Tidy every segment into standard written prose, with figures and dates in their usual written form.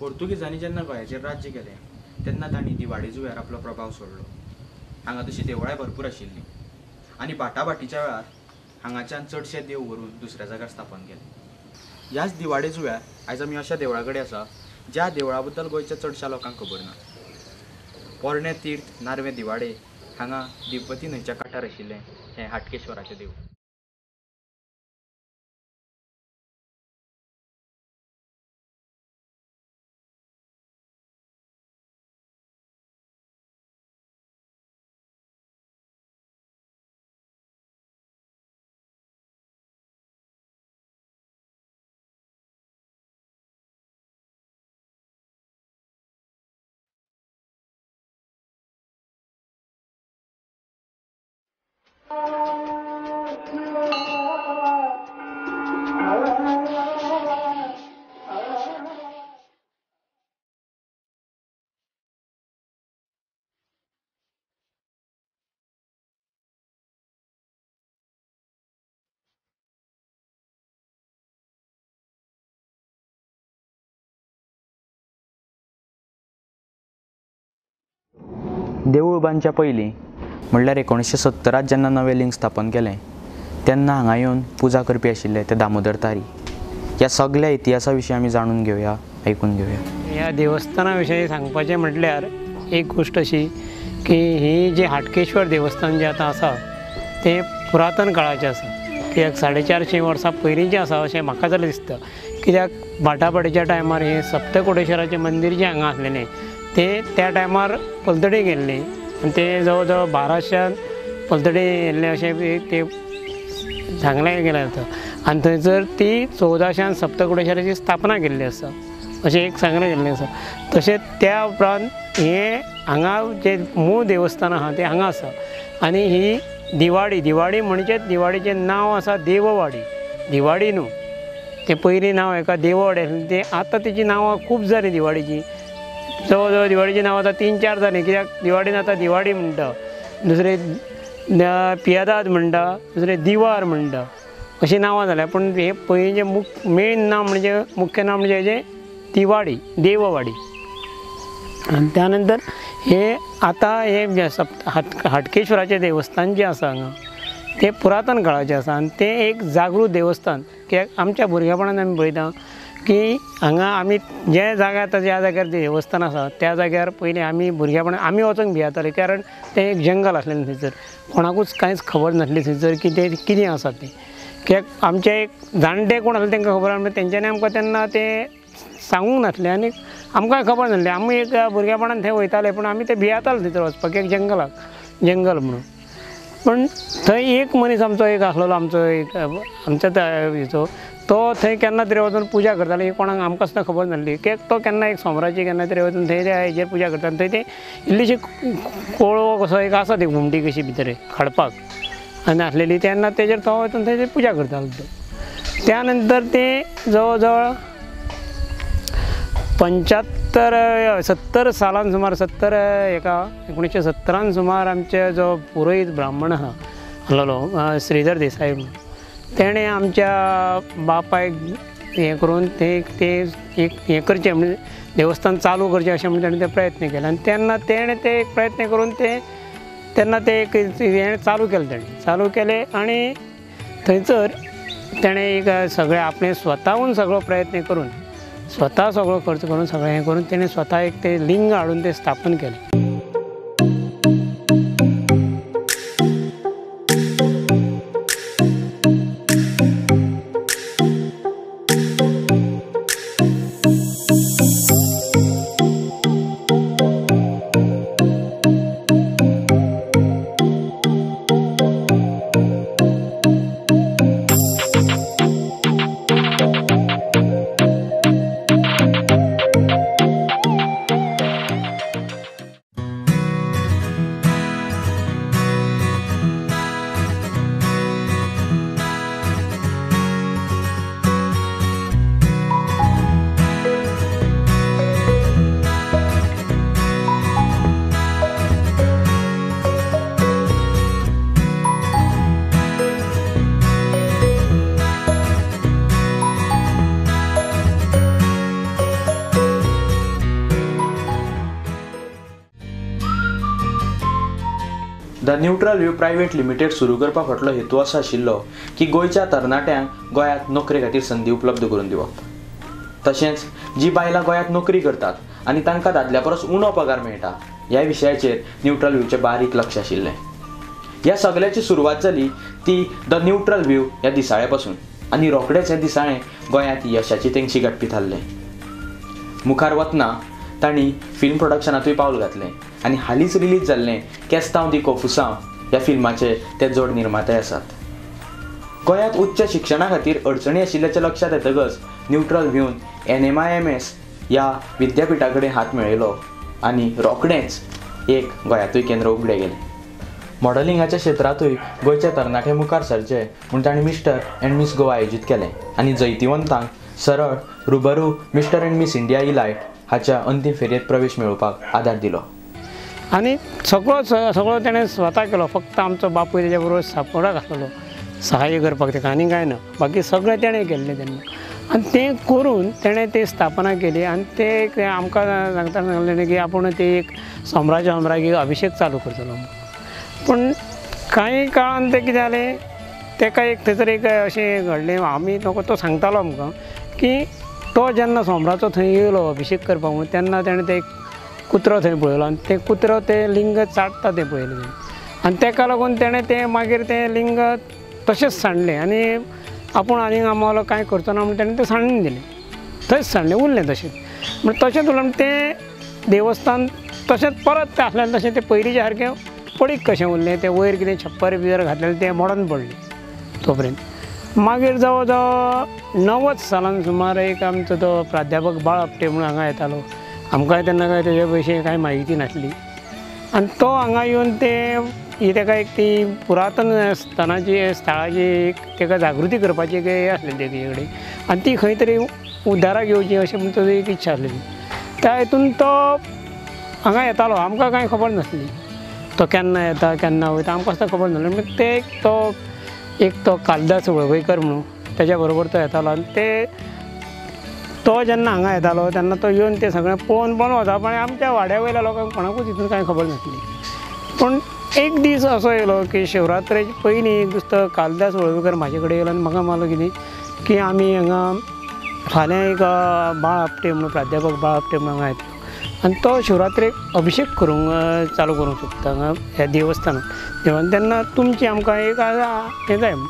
पोर्तुगीजांनी जेन्ना गोंयाचेर राज्य केलें तेन्ना तांणी दिवाळे जुंव्यार आपलो प्रभाव सोडलो। हांगा तशीं देवळांय भरपूर आशिल्लीं आनी बाटाबाटीच्या वेळार हांगाच्यान चडशे देव व्हरून दुसऱ्या जाग्यार स्थापन केले। ह्याच दिवाळे जुंव्यार आयज आमी अशा देवळा कडेन आसा ज्या देवळा बद्दल गोंयच्या चडशा लोकांक खबर ना। पोरणे तीर्थ नार्वे दिवाळे हांगा दिवपती न्हंयच्या कांठार आशिल्लें हें हाटकेश्वराचें देवूळ। देवूळ बांदच्या पयलीं म्हणल्यार 1970 जेन्ना नवें लिंग स्थापन केलें तेन्ना हांगा येवन पुजा करपी आशिल्ले ते दामोदर तारी। ह्या सगळ्या इतिहासा विशीं आमी जाणून घेवया, आयकून घेवया। ह्या देवस्थाना विशयी सांगपाचें म्हटल्यार एक गोष्ट अशी की ही जे हाटकेश्वर देवस्थान जें आतां आसा तें पुरातन काळाचें आसा। कित्याक 450 वर्सां पयलींचें आसा अशें म्हाका जाल्यार दिसता। कित्याक बाटाबाटीच्या टायमार हें सप्तकोटेश्वराचें मंदीर जें हांगा आसलेलें तें त्या टायमार पलतडी गेल्लें आनी तें जवळ जवळ 1200 पलतडी येयल्लें अशें तें सांगलें गेलें आसा। आनी थंयसर ती 1400 सप्तकोटेश्वराची स्थापना केल्ली आसा अशें एक सांगलें गेल्लें आसा। तशेंच त्या उपरांत हें हांगा जें मूळ देवस्थान आसा तें हांगा आसा। आनी ही दिवाडी म्हणजेच दिवाडीचें नांव आसा देववाडी। दिवाडी न्हू, तें पयलीं नांव हेका देववाडी आसलें तें आतां तेची नांवां खूब जालीं दिवाडीची। जवळ जवळ दिवाडीची नांवां आतां 3-4 जालीं। कित्याक दिवाडीन आतां दिवाडी म्हणटा, दुसरे पियादाद म्हणटा, दुसरे दिवार म्हणटा अशीं नांवां जाल्यां। पूण हे पयलींचें मेन नांव म्हणजे मुख्य नांव म्हणजे हेजें दिवाडी, देववाडी। आनी त्या नंतर हे आतां हे हाटकेश्वराचें देवस्थान जें आसा हांगा तें पुरातन काळाचें आसा आनी तें एक जागृत देवस्थान। कित्याक आमच्या भुरगेपणांत आमी पळयता की हांगा आमी जे जाग्यार आतां ज्या जाग्यार देवस्थान आसा त्या जाग्यार पयलीं आमी भुरगेपणांत आमी वचूंक भियेताले, कारण तें एक जंगल आसलेलें थंयसर। कोणाकूच कांयच खबर नासली थंयसर की तें कितें आसा तें। कित्याक आमचे एक जाणटे कोण आसले तांकां खबर आसले, तेंच्यांनी आमकां तेन्ना तें सांगूंक नासलें आनी आमकांय खबर नासलें। आमी एक भुरगेपणांत थंय वयताले पूण आमी तें भियेताले थंयसर वचपाक, एक जंगल म्हणून। पूण थंय एक मनीस आमचो एक आसलेलो, आमच्या हेचो तो थंय केन्ना तरी वचून पुजा करतालो। ही कोणाक आमकां सुद्दां खबर नासली। कित्याक तो केन्ना एक सोमराची केन्ना तरी वचून थंय त्या हेजेर पुजा करतालो। थंय तें इल्लीशी कोळवो कसो एक आसा ती घुमटी कशी भितर खडपाक आनी आसलेली, तेन्ना तेजेर तो वचून थंय पुजा करतालो तो। त्या नंतर तें जवळ जवळ 70 सालान सुमार 1970 सुमार आमचे जो पुरोहीत ब्राह्मण आसलेलो श्रीधर देसाई म्हणून, तेणें आमच्या बापायक हें करून तें एक हें करचें म्हणजे देवस्थान चालू करचें अशें म्हणून तेणें ते प्रयत्न केले। आनी तेन्ना तेणें ते एक प्रयत्न करून तेन्ना ते एक हें चालू केलें आनी थंयसर तेणें एक सगळें आपणें स्वताहून सगळो प्रयत्न करून स्वता सगळो खर्च करून सगळें हें करून तेणें स्वता एक तें लिंग हाडून तें स्थापन केलें। The Neutral View private limited सुरू करपा फाटलो हेतू असो आशिल्लो की गोंयच्या तरणाट्यांक गोंयांत नोकरे खातीर संदी उपलब्ध करून दिवप। तशेंच जी बायलां गोंयांत नोकरी करतात आनी तांकां दादल्या परस उणो पगार मेळटा ह्या विशयाचेर न्यूट्रल व्यूचें बारीक लक्ष आशिल्लें। ह्या सगळ्याची सुरवात जाली ती द न्यूट्रल व्यू ह्या दिसाळे पासून आनी रोखडेंच हें दिसाळें गोंयांत यशाची तेंगशी गाठपी थारलें। मुखार वतना तांणी फिल्म प्रोडक्शनांतूय पावल घातलें आनी हालींच रिलीज जाल्लें केस्तांव दी कोफुसांव ह्या फिल्माचे ते जोड निर्माते आसात। गोंयांत उच्च शिक्षणा खातीर अडचणी आशिल्ल्याचें लक्षात येतकच न्यूट्रल व्ह्यून NMIMS ह्या विद्यापिठा कडेन हात मेळयलो आनी रोखडेंच एक गोंयांतूय केंद्र उगडें गेलें। मॉडलिंगाच्या क्षेत्रांतूय गोंयचे तरणाटे मुखार सरचे म्हूण तांणी मिस्टर अँड मिस गोवा आयोजीत केलें आनी जैतिवंतांक सरळ रुबरू मिस्टर अँड मिस इंडिया इलायट हाच्या अंतीम फेरयेंत प्रवेश मेळोवपाक आदार दिलो। आनी सगळो तेणें स्वता केलो, फक्त आमचो बापूय तेज्या बरोबर सापोर्टाक आसलेलो सहाय्य करपाक ताका, आनी कांय ना, बाकी सगळें तेणें केल्लें तेन्ना। आनी तें करून तेणें ती स्थापना केली आनी ते आमकां सांगता सांगलें की आपूण ते एक सम्राज्य अभिषेक चालू करतलो। पूण कांय काळान तें कितें जालें, ताका एक थंयसर एक अशें घडलें, आमी तो सांगतालो आमकां की तो जेन्ना सोमराचो थंय येयलो अभिषेक करपाक म्हणून तेन्ना तेणें ते एक कुत्रो थंय पळयलो आनी ते कुत्रो ते लिंग चाटता तें पळयलें आनी ताका लागून तेणें तें मागीर तें लिंग तशेंच सांडलें आनी आपूण आनीक आम्हाला कांय करचो ना म्हणून तेणें तें सांडून दिलें, थंयच सांडलें उरलें तशेंच। म्हणजे तशेंच उरलें तें देवस्थान तशेंच परत तें आसलें तशें तें पयलींच्या सारकें पडीक कशें उरलें, तें वयर कितें छप्पर बिपर घातलेलें तें मोडोन पडलें तोपर्यंत। मागीर जवळ जवळ 90 सालान सुमार एक आमचो तो प्राध्यापक बाळ आपटे म्हणून हांगा येतालो, आमकांय तेन्ना काय तेजे विशीं कांय म्हायती नासली आनी तो हांगा येवन ही ताका एक ती पुरातन स्थळाची एक ताका जागृती करपाची एक हें आसलेली तेजे कडेन आनी ती खंय तरी उद्धाराक येवची अशें म्हणून ताची एक इच्छा आसलेली। त्या हितून तो हांगा येतालो, आमकां कांय खबर नासली तो केन्ना येता केन्ना वयता, आमकां असो खबर नासलें। म्हणजे ते तो कालिदास वळवयकर म्हणून तेज्या बरोबर तो येतालो आनी तो जेन्ना हांगा येतालो तेन्ना तो येवन तें सगळें पळोवन वचप, पण आमच्या वाड्या वयल्या लोकांक कोणाकूच हितून कांय खबर नासली। पूण एक दीस असो येयलो की शिवरात्रेचे पयलीं एक दीस तो कालिदास वळवयकर म्हाजे कडेन येयलो आनी म्हाका म्हणलो कितें की आमी हांगा फाल्यां एक बाळ आपटे म्हणून प्राध्यापक बाळ आपटे म्हणून हांगा येतलो आनी तो शिवरात्रेक अभिषेक करूंक चालू करूंक सोदता हांगा ह्या देवस्थानांत, तेन्ना तुमची आमकां एक हें जाय म्हणून।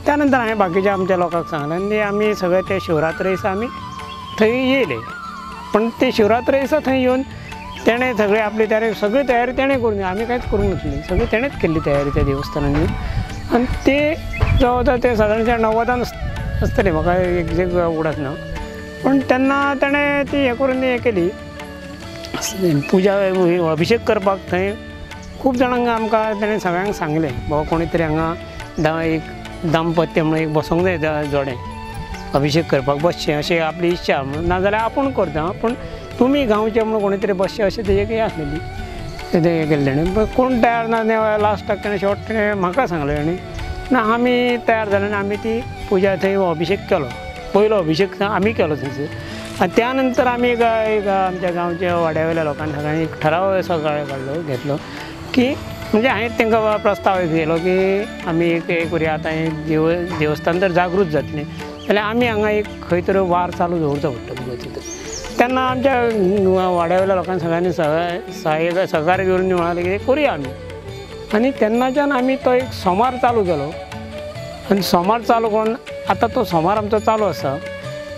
त्या नंतर हांवें बाकीच्या आमच्या लोकांक सांगलें आनी आमी सगळे ते शिवरात्रे दिसा आमी थंय येयले। पण ते शिवरात्रे दिसा थंय येवन तेणें सगळें आपली सगळी तयारी तेणें करून आमी कांयच करूंक नासली, सगळी तेणेंच केल्ली तयारी त्या देवस्थानान येवन। आनी ते जवळ जवळ ते सादारणच्या 90 आसतलें, म्हाका एक्झॅक्ट उगडास ना, पूण तेन्ना तेणें ती हें करून हें केली पुजा अभिषेक करपाक थंय खूब जाणांक आमकां तेणें सगळ्यांक सांगलें बाबा कोणी तरी हांगा एक दाम्पत्य म्हणून एक बसोंक जाय जोडें अभिषेक करपाक बसचें अशें आपली इच्छा म्हणून, नाजाल्यार आपूण करता पूण तुमी गांवचे म्हणून कोणी तरी बसचें अशें तेजें एक हें आसलेली तें हें केल्लें ताणें। कोण तयार ना लास्टाक तेणें शेवट म्हाका सांगलें ताणें ना आमी तयार जाले आनी आमी ती पुजा थंय अभिषेक केलो, पयलो अभिषेक आमी केलो थंयसर। आनी त्या नंतर आमी एक आमच्या गांवच्या वाड्या वयल्या लोकांनी सगळ्यांनी एक ठराव असो घेतलो की म्हणजे हांवें तांकां प्रस्ताव केलो की आमी एक करुया, आतां हें देवस्थान जर जागृत जातलें जाल्यार आमी हांगा एक खंय तरी वार चालू दवरचो पडटलो। तेन्ना आमच्या वाड्या वयल्या लोकांनी सगळ्यांनी सहकार्य करून म्हणालें की करुया आमी, आनी तेन्नाच्यान आमी तो एक सोमार चालू केलो आनी सोमार चालू करून आतां तो सोमार आमचो चालू आसा।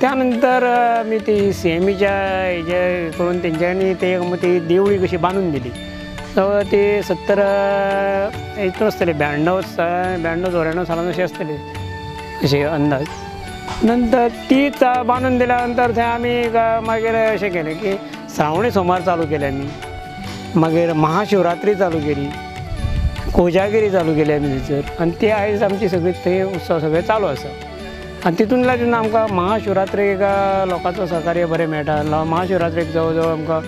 त्या नंतर आमी ती CMEच्या हेजे करून तेंच्यांनी ती देवळी कशी बांदून दिली, जवळ ती 70 हितून आसतली 92-94 सालान अशी आसतली अशी अंदाज। नंतर ती बांदून दिल्या नंतर थंय आमी मागीर अशें केलें की श्रावणी सोमार चालू केले आमी, मागीर महाशिवरात्री चालू केली, कोजागिरी चालू केली आमी थंयसर आनी ती आयज आमची सगळी थंय उत्सव सगळे चालू आसा। आनी तितूंतल्यान जेन्ना आमकां महाशिवरात्रेक लोकांचो सहकार्य बरें मेळटा, महाशिवरात्रेक जवळ जवळ आमकां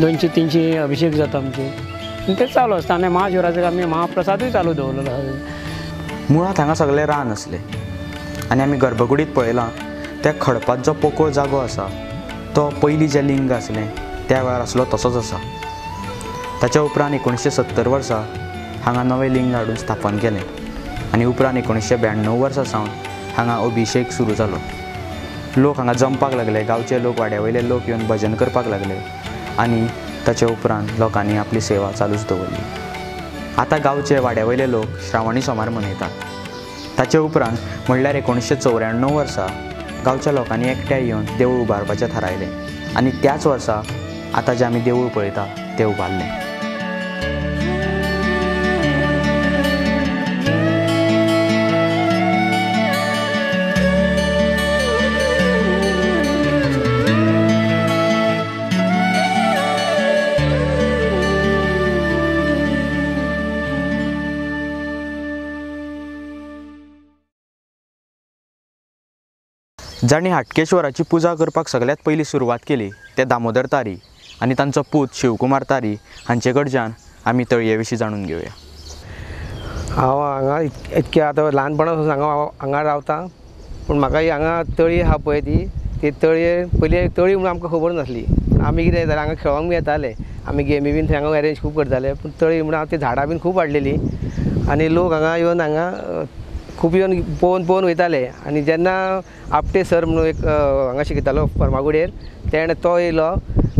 200-300 अभिषेक जाता आमचे आनी ते चालू आसता आनी महाशिवरात्रेक आमी महाप्रसादूय चालू दवरलेलो आसा। मुळांत हांगा सगळें रान आसलें आनी आमी गर्भकुडींत पळयलां त्या खडपात जो पोकळ जागो आसा तो पयलीं जें लिंग आसलें त्या वेळार आसलो तसोच आसा। ताच्या उपरांत 1970 वर्सा हांगा नवें लिंग हाडून स्थापन केलें आनी उपरांत 1992 वर्सा सावन हांगा अभिशेक सुरू जालो. लोक हांगा जमपाक लागले, गांवचे लोक, वाड्यावयले लोक येवन भजन करपाक लागले आनी ताचे उपरांत लोकांनी आपली सेवा चालूच दवरली. आतां गांवचे वाड्यावयले लोक श्रावणी सोमार मनयतात. ताचे उपरांत म्हणल्यार 1994 वर्सा गांवच्या लोकांनी एकठांय येवन देवूळ उबारपाचें थारायलें आनी त्याच वर्सा आतां जें आमी देवूळ पळयता तें उबारलें. जाणी हाटकेश्वराची पुजा करपाक सगळ्यात पयलीं सुरवात केली ते दामोदर तारी आनी तांचो पूत शिवकुमार तारी हांचे कडच्यान आमी तळये विशीं जाणून घेवया. हांव हांगा इतके आतां ल्हानपणा पासून हांगा रावतां, पूण म्हाका ही हांगा तळी आहा पळय ती तळये पयलीं तळी म्हणून आमकां खबर नासली. आमी कितें जातालें हांगा खेळोंक बी येताले, आमी गेमी बीन थंय हांगा अरेंज खूब करताले, पूण तळी म्हणून हांव ती झाडां बीन खूब वाडलेलीं आनी लोक हांगा येवन खूब येवन पळोवन वयताले. आनी जेन्ना आपटे सर म्हणून एक हांगा शिकयतालो फर्मागुडयेर, तो येयलो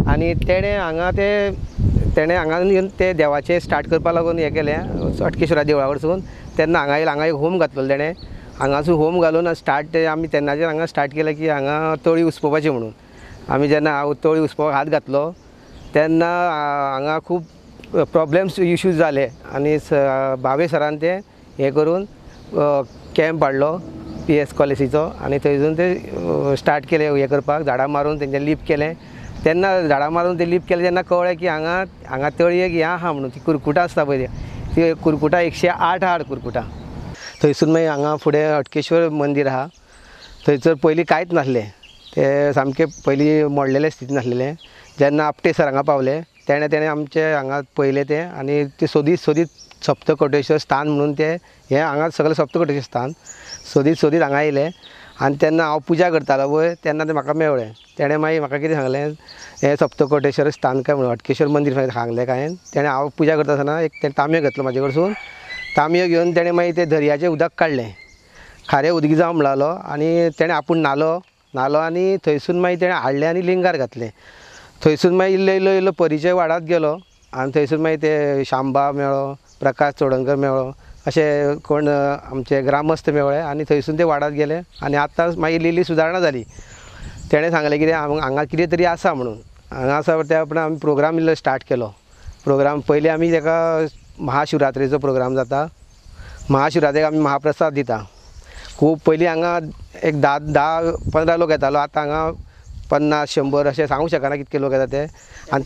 आनी तेणें हांगा येवन ते देवाचें स्टार्ट करपा लागून हें केलें हाटकेश्वरा देवळा वरसून. तेन्ना हांगा एक होम घातलो तेणें, हांगासून होम घालून आमी तेन्नाचेर हांगा स्टार्ट केलें की हांगा तळी उसपोवपाची म्हणून. आमी जेन्ना हांव तळी उसपोवपाक हात घातलो तेन्ना हांगा खूब प्रॉब्लेम्स इश्यूज जाले आनी भावे सरान ते हें करून कॅम्प हाडलो PS कॉलेजीचो आनी थंयसून ते स्टार्ट केलें हें करपाक, झाडां मारून तेंचें लिप केलें. तेन्ना झाडां मारून ते लिप केलें तेन्ना कळ्ळें की हांगा तळयेक हें आहा म्हणून, ती कुरकुटा आसता पळय ती कुरकुटा 108 आहा कुरकुटा. थंयसून मागीर हांगा फुडें हटकेश्वर मंदीर आहा, थंयसर पयलीं कांयच नासलें, ते सामकें पयलीं मोडलेले स्थितीन आसलेलें. जेन्ना आपटे सर हांगा पावले तेणें आमचे हांगा पयलें तें आनी ते सोदीत सप्तकोटेश्वर स्थान म्हणून तें हें हांगा सगळें सप्तकोटेश्वर स्थान सोदीत हांगा येयलें. आनी तेन्ना हांव पुजा करतालो पळय तेन्ना तें म्हाका मेवलें. तेणें मागीर म्हाका कितें सांगलें, हें सप्तकोटेश्वर स्थान काय म्हणून हटकेश्वर मंदीर सांगलें काय. तेणें हांव पुजा करता आसतना एक तांबयो घेतलो म्हाजे कडसून, तांबयो घेवन तेणें मागीर तें दर्याचें उदक काडलें, खारें उदक जावं म्हणलो आनी तेणें आपूण न्हालो आनी थंयसून मागीर तेणें हाडलें आनी लिंगार घातलें. थंयसून मागीर इल्लो परिचय वाडत गेलो आनी थंयसून मागीर ते शांबा मेळ्ळो, प्रकाश चोडणकर मेळ्ळो, अशे कोण आमचे ग्रामस्थ मेवळे आनी थंयसून ते वाडत गेले आनी आतां मागीर इल्ली सुदारणा जाली. तेणें सांगलें कितें हांगा कितें तरी आसा म्हणून. हांगा आसा त्या उपरांत आमी प्रोग्राम इल्लो स्टार्ट केलो. प्रोग्राम पयलीं आमी ताका महाशिवरात्रेचो प्रोग्राम जाता, महाशिवरात्रेक आमी महाप्रसाद दिता. खूब पयलीं हांगा एक 10-15 लोक येतालो, आतां हांगा 50-100 अशें सांगूंक शकना कितके लोक येता ते, आनी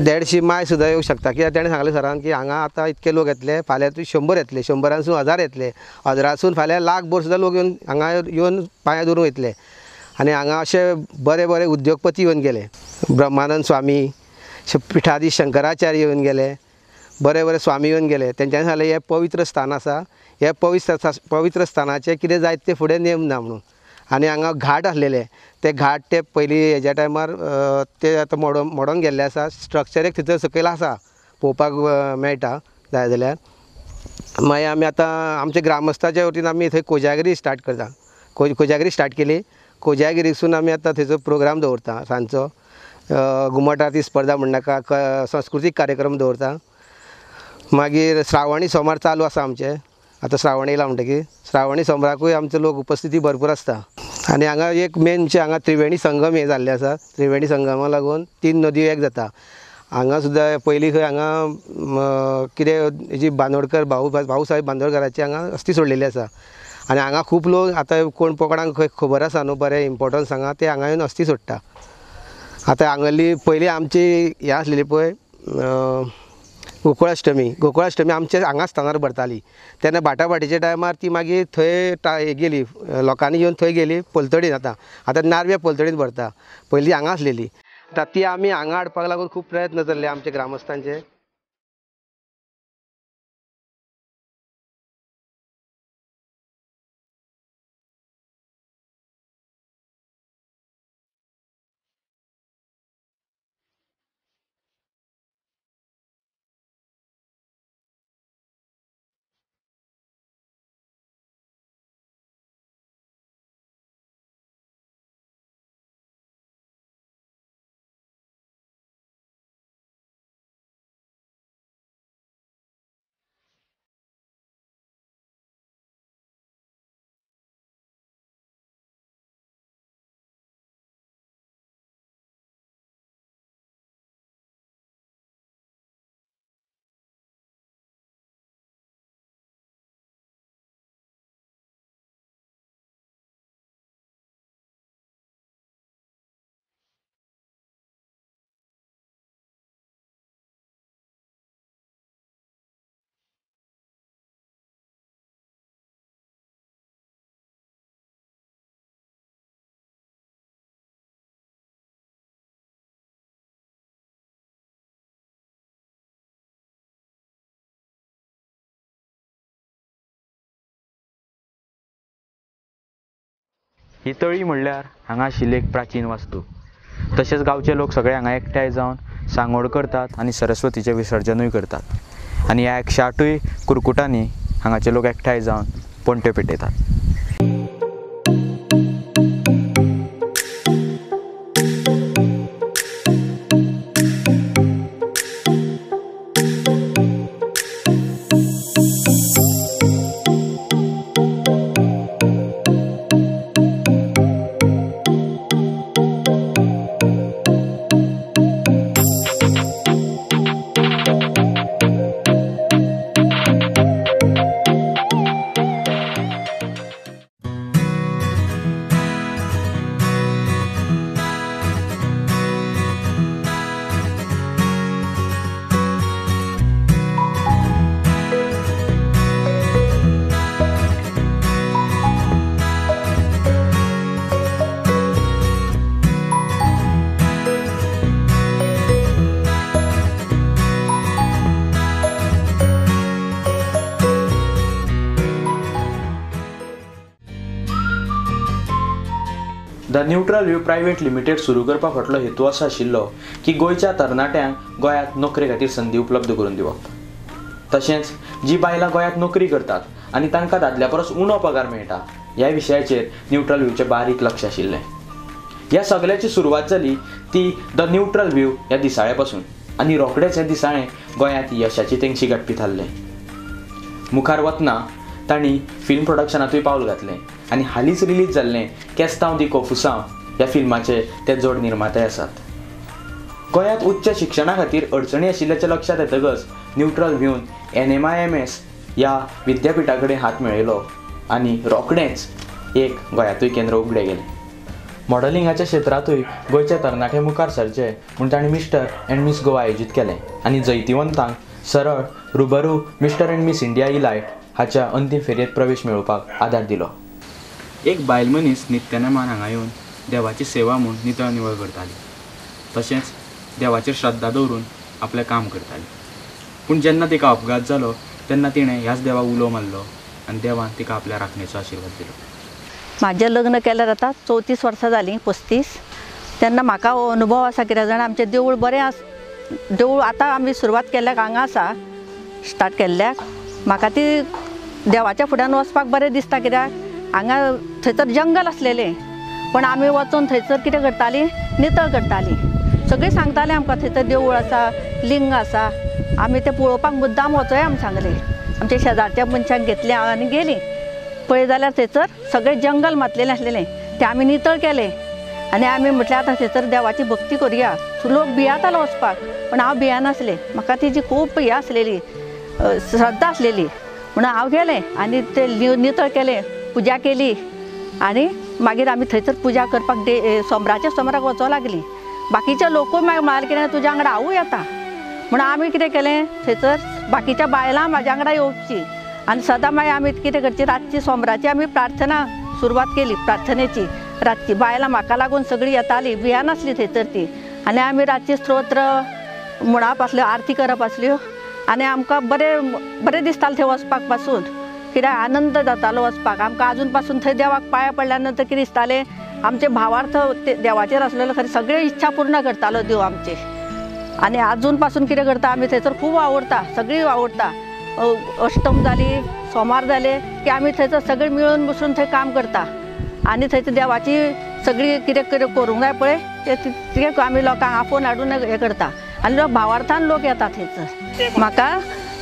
150 माय सुद्दां येवंक शकता. कित्याक तेणें सांगलें सरान की हांगा आतां इतके लोक येतले, फाल्यां 100 येतले, 100सून 1000 येतले, 1000सून फाल्यां लाखभर सुद्दां लोक हांगा येवन पांयां धरून वयतले. आनी हांगा अशे बरे उद्योगपती येवन गेले, ब्रह्मानंद स्वामी, पिठाधीश शंकराचार्य येवन गेले, बरे स्वामी येवन गेले. तेंच्यांनी सांगलें हें पवित्र स्थान आसा, हे पवित्र स्थानाचे कितें जायत ते फुडें नेम ना म्हणून. आनी हांगा घाट आसलेले, ते घाट ते पयलीं हेज्या टायमार ते आतां मोडोन गेल्ले आसा. स्ट्रक्चर एक थंयसर सकयल आसा, पळोवपाक मेळटा जाय जाल्यार. मागीर आमी आतां आमच्या ग्रामस्थाच्या वतीन आमी थंय कोजागिरी स्टार्ट करता, कोजागिरी स्टार्ट केली. कोजागिरीसून आमी आतां थंयसर प्रोग्राम दवरता सांजचो, घुमट आरती स्पर्धा म्हणनाका, सांस्कृतीक कार्यक्रम दवरता. मागीर श्रावणी सोमार चालू आसा आमचे, आतां श्रावण येयला म्हणटकीर श्रावणी सोमाराकूय आमचो लोक उपस्थिती भरपूर आसता. आनी हांगा एक मेन म्हणजे हांगा त्रिवेणी संगम हे जाल्ले आसा. त्रिवेणी संगमाक लागून 3 नदयो एक जाता. हांगा सुद्दां पयलीं खंय हांगा कितें हेजी बांदोडकर भाऊ साहेब बांदोडकराची हांगा अस्थी सोडलेली आसा. आनी हांगा खूब लोक आतां कोण कोणाक खंय खबर आसा न्हू बरें इम्पोर्टन्स हांगा ते हांगा येवन अस्थी सोडटा. आतां हांगली पयलीं आमची हें आसलेली पळय गोकुळाष्टमी आमच्या हांगा स्थानार भरताली. तेन्ना बाटाबाटीच्या टायमार ती मागीर थंय गेली, लोकांनी येवन थंय गेली पलतडीन. आतां नारव्या पलतडीन भरता, पयलीं हांगा आसलेली. आतां ती आमी हांगा हाडपाक लागून खूब प्रयत्न जाल्ले आमच्या ग्रामस्थांचे. ही तळी म्हणल्यार हांगा आशिल्ली एक प्राचीन वास्तू. तशेंच गांवचे लोक सगळे हांगा एकठांय जावन सांगोड करतात आनी सरस्वतीचें विसर्जनूय करतात. आनी ह्या 108 कुरकुटांनी हांगाचे लोक एकठांय जावन पणट्यो पेटयतात. The Neutral View private limited सुरू करपा फाटलो हेतू असो आशिल्लो की गोंयच्या तरणाट्यांक गोंयांत नोकरे खातीर संदी उपलब्ध करून दिवप. तशेंच जी बायलां गोंयांत नोकरी करतात आनी तांकां दादल्या परस उणो पगार मेळटा ह्या विशयाचेर न्यूट्रल व्यूचें बारीक लक्ष आशिल्लें. ह्या सगळ्याची सुरवात जाली ती द न्यूट्रल व्यू ह्या दिसाळे पासून आनी रोखडेच हें दिसाळें गोंयांत यशाची तेंगशी गाठपी थारलें. मुखार वतना तांणी फिल्म प्रोडक्शनांतूय पावल घातलें आनी हालींच रिलीज जाल्लें केस्तांव दी कोफुसांव ह्या फिल्माचे ते जोड निर्माते आसात. गोंयांत उच्च शिक्षणा खातीर अडचणी आशिल्ल्याचें लक्षात येतकच न्यूट्रल व्यून NMIMS ह्या विद्यापिठा कडेन हात मेळयलो आनी रोखडेंच एक गोंयांतूय केंद्र उगडें गेलें. मॉडलिंगाच्या क्षेत्रांतूय गोंयचे तरणाटे मुखार सरचे म्हूण तांणी मिस्टर अँड मिस गोवा आयोजीत केलें आनी जैतिवंतांक सरळ रुबरू मिस्टर अँड मिस इंडिया इलायट हाच्या अंतीम फेरयेंत प्रवेश मेळोवपाक आदार दिलो. एक बायल मनीस नित्यनेमान हांगा येवन देवाची सेवा म्हूण नितळ निवळ करताली. तशेंच देवाचेर श्रद्धा दवरून आपलें काम करताली. पूण जेन्ना तिका अपघात जालो तेन्ना तिणें ह्याच देवाक उलो मारलो आनी देवान तिका आपल्या राखणेचो आशिर्वाद दिलो. म्हाजें लग्न केल्यार आतां 34 वर्सां जालीं, 35. तेन्ना म्हाका हो अनुभव आसा कित्याक जाणां आमचें देवूळ बरें देवूळ आतां आमी सुरवात केल्ल्याक हांगा आसा स्टार्ट केल्ल्याक. म्हाका ती देवाच्या फुड्यान वचपाक बरें दिसता कित्याक हांगा थंयसर जंगल आसलेलें पण आमी वचून थंयसर कितें करतालीं नितळ करतालीं. सगळीं सांगतालीं आमकां थंयसर देवूळ आसा, लिंग आसा. आमी तें पळोवपाक मुद्दाम वचोय आमी सांगलें. आमच्या शेजारच्या मनशाक घेतलें आनी गेलीं. पळय जाल्यार थंयसर सगळें जंगल मातलेलें आसलेलें तें आमी नितळ केलें आनी आमी म्हटलें आतां थंयसर देवाची भक्ती करुया. लोक भियातालो वचपाक पण हांव भियानासलें. म्हाका तेजी खूब हें आसलेली श्रद्धा आसलेली म्हणून हांव गेलें आनी तें नितळ केलें, पुजा केली आनी मागीर आमी थंयसर पुजा करपाक सोमराच्या सोमराक वचों लागलीं. बाकीचे लोकूय मागीर म्हळ्यार कितें तुज्या वांगडा हांवूय येता म्हणून आमी कितें केलें थंयसर बाकीच्या बायलां म्हाज्या वांगडा येवची आनी सदां मागीर आमी कितें करची रातची सोमराची आमी प्रार्थना सुरवात केली. प्रार्थनेची रातची बायलां म्हाका लागून सगळीं येतालीं, भियानासलीं थंयसर ती. आनी आमी रातची स्तोत्र म्हणप आसल्यो, आरती करप आसल्यो आनी आमकां बरें दिसतालें थंय वचपाक पासून कित्याक आनंद जातालो वचपाक. आमकां आजून पासून थंय देवाक पांयां पडल्या नंतर कितें दिसतालें आमचे भावार्थ देवाचेर आसलेलो खरें सगळे इच्छा पूर्ण करतालो देव आमचे. आनी आजून पासून कितें करता आमी थंयसर खूब आवडटा, सगळीं आवडटा. अष्टम जाली, सोमार जाले की आमी थंयसर सगळीं मेळून बसून थंय काम करता आनी थंयसर देवाची सगळीं कितें कितें करूंक जाय पळय तें आमी लोकांक आपोवन हाडून हें करता आनी भावार्थान लोक येता थंयसर. म्हाका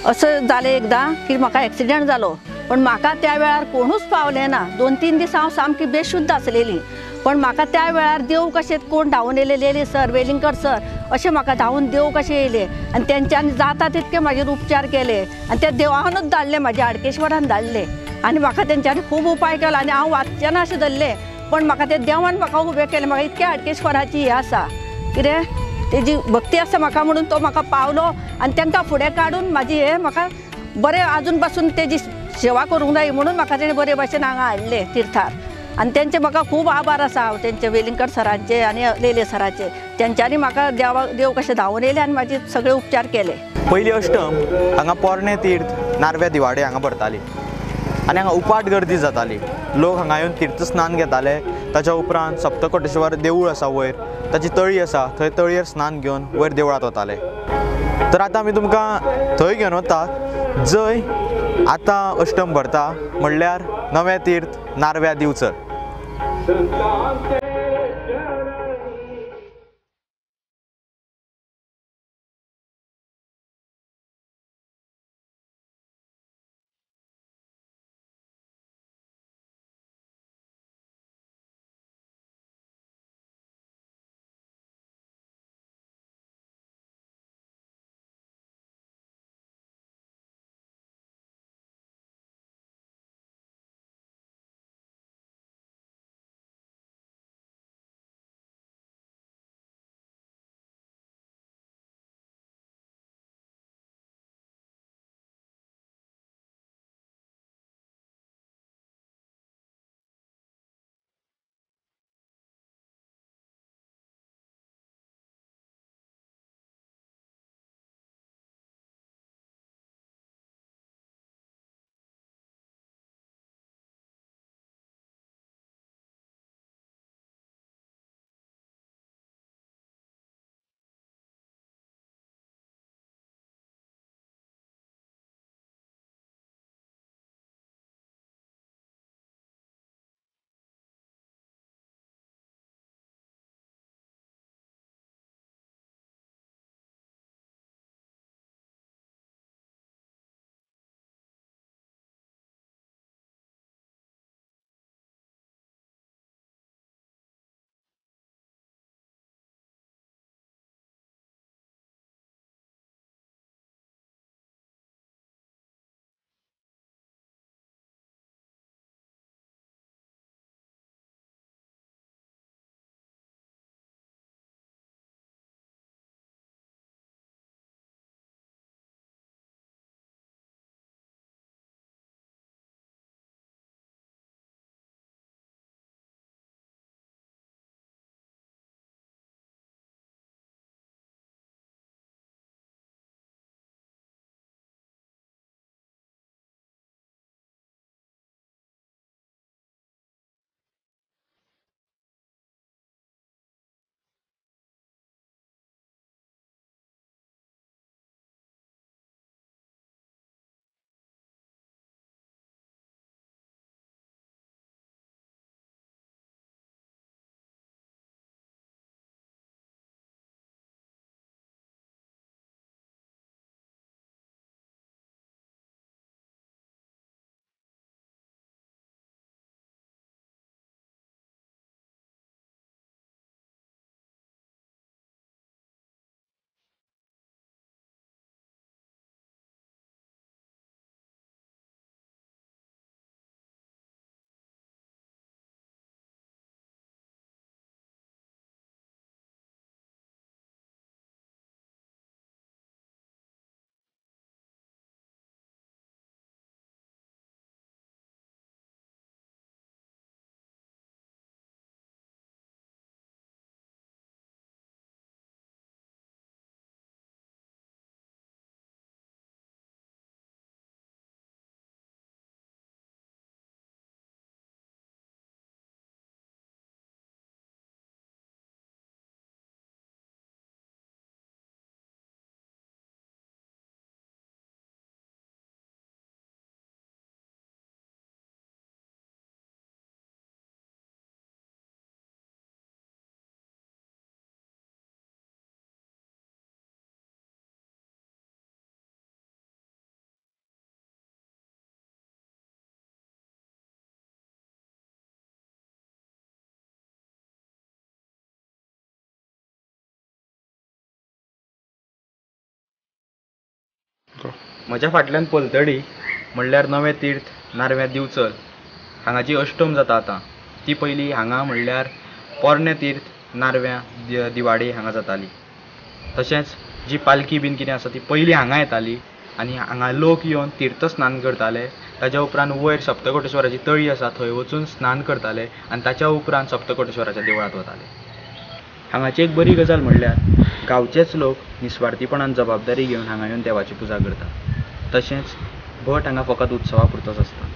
असं जालें एकदां की म्हाका एक्सिडेंट जालो पण म्हाका त्या वेळार कोणूच पावलें ना. 2-3 दीस हांव सामकी बेशुद्ध आसलेली पण म्हाका त्या वेळार देव कशें कोण धांवून येयले, लेले सर, वेलिंगकर सर अशें म्हाका धांवून देव कशें येयले आनी तेंच्यांनी जाता तितके म्हाजेर उपचार केले आनी ते देवानूच धाडले, म्हाज्या आडकेश्वरान धाडले आनी म्हाका तेंच्यांनी खूब उपाय केलो आनी हांव वाचचें अशें धरलें पण म्हाका ते देवान म्हाका उबें केलें. म्हाका इतके आडकेश्वराची हें आसा कितें तेजी भक्ती आसा म्हाका म्हणून तो म्हाका पावलो आनी तांकां फुडें काडून म्हाजी हें म्हाका बरें आजून पासून तेजी सेवा करूंक जाय म्हणून म्हाका तेणें बरे भशेन हांगा हाडलें तीर्थार आनी तेंचे म्हाका खूब आभार आसा हांव तेंचे वेलिंगकर सरांचे आनी लेले सरांचे. तेंच्यांनी म्हाका देव कशें धांवून येयले आनी म्हाजे सगळे उपचार केले. पयलीं अष्टम हांगा पोरणे तीर्थ नारव्या दिवाडे हांगा भरताली आनी हांगा उपाट गर्दी जाताली. लोक हांगा येवन तीर्थ स्नान घेताले ताच्या उपरांत सप्तकोटेश्वर देवूळ आसा वयर, ताची तळी आसा, थंय तळयेर स्नान घेवन वयर देवळांत वताले. तर आतां आमी तुमकां थंय घेवन वतात जंय आतां अष्टम भरता, म्हणल्यार नवें तीर्थ नारव्या दिवचल. म्हज्या फाटल्यान पलतडी म्हणल्यार नवें तीर्थ नारव्या दिवचल हांगा जी अष्टम जाता आतां ती पयलीं हांगा म्हणल्यार पोरणे तीर्थ नारव्या दिवाडी हांगा जाताली. तशेंच जी पालखी बीन कितें आसा ती पयलीं हांगा येताली आनी हांगा लोक येवन तीर्थ स्नान करताले. ताच्या उपरांत वयर सप्तकोटेश्वराची तळी आसा थंय वचून स्नान करताले आनी ताच्या उपरांत सप्तकोटेश्वराच्या देवळांत वताले. हांगाची एक बरी गजाल म्हणल्यार गांवचेच लोक निस्वार्थीपणान जबाबदारी घेवन हांगा येवन देवाची पुजा करतात. तशेंच भट हांगा फकत उत्सवा पुरतोच आसता.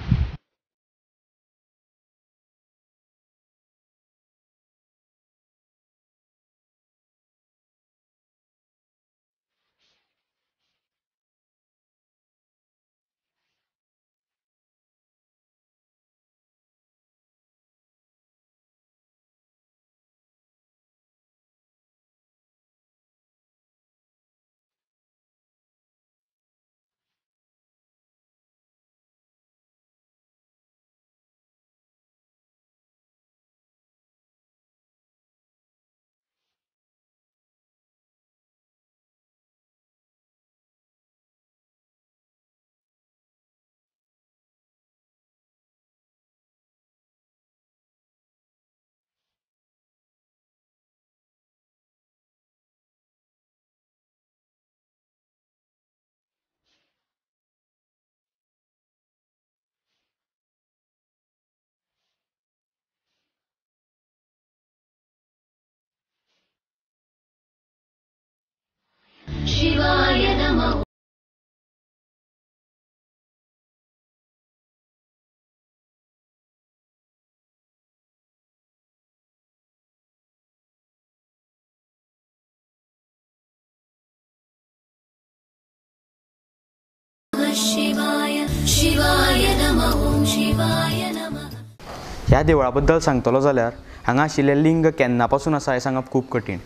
ह्या देवळा बद्दल सांगतलो जाल्यार हांगा आशिल्लें लिंग केन्ना पासून आसा हें सांगप खूब कठीण,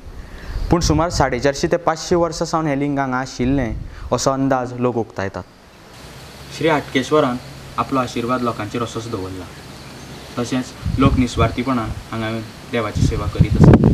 पूण सुमार 450 ते 500 वर्सां सावन हें लिंग हांगा आशिल्लें असो अंदाज लोक उक्तायतात. श्री हाटकेश्वरान आपलो आशिर्वाद लोकांचेर असोच दवरला. तशेंच लोक निस्वार्थीपणान हांगा देवाची सेवा करीत आसात.